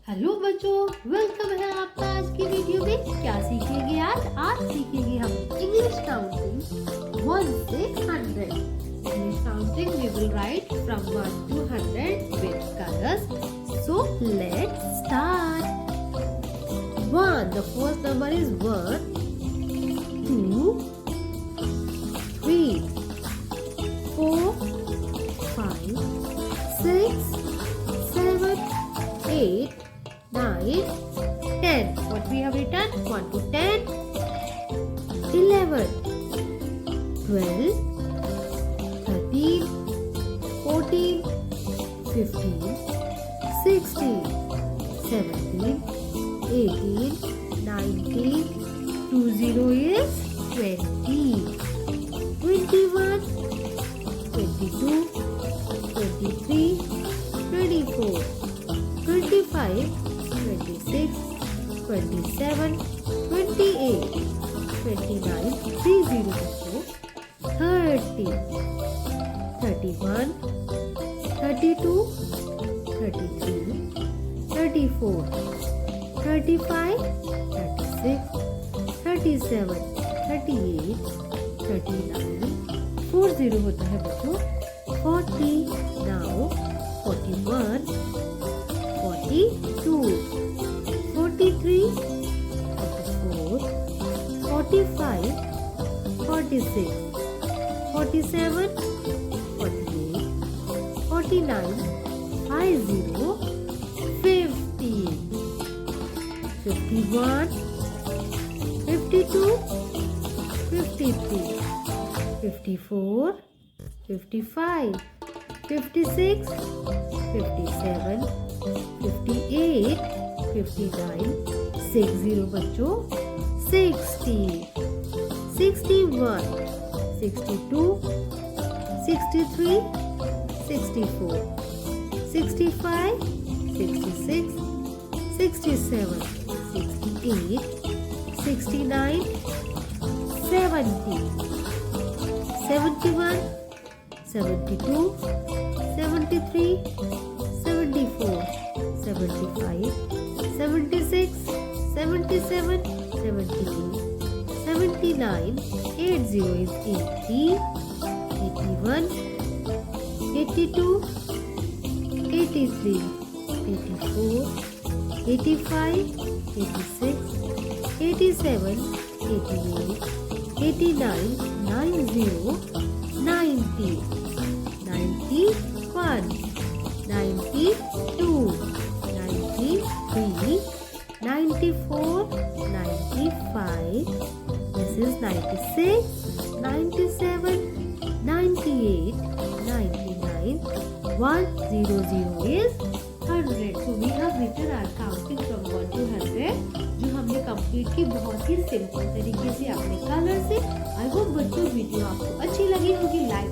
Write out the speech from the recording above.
Hello बच्चों, welcome है आपका आज की वीडियो में। क्या सीखेंगे आज सीखेंगे हम इंग्लिश काउंटिंग 1 से 100। English counting we will write from 1 to 100 with colors. So let's start. 1. The first number is 1, 2, 3, 4, 5, 6, 7, 8, 9, 10. What we have written? 1 to 10, 11, 12, 13, 14, 15, 16, 17, 18, 19, 20 is 20, 21, 22, 23, 24, 25, 26, 27, 28, 29, 30 बच्चों, 30, 31, 32, 33, 34, 35, 36, 37, 38, 39, 40 होता है बच्चों, 40, now 41, 42, 43, 44, 45, 46, 47, 48, 49, 50, 50, 51, 52, 53, 54, 55, 56, 57, 58, 59, 60 बच्चों, 60, 61, 62, 63, 64, 65, 66, 67, 68, 69, 70, 71, 72, 73, 74, 75, 76, 77, 78, 79, 80 is 80, 81, 82, 83, 84, 85, 86, 87, 88, 89, 90, 90, 91, 92, 93, 94, 95, this is 96, 97, 98, 99, 100 is 100. So we have written our counting from 1 to 100 जो हमने complete की बहुत ही simple तरीके से अपने कलर से। आई होप बच्चों वीडियो आपको अच्छी लगी होगी। लाइक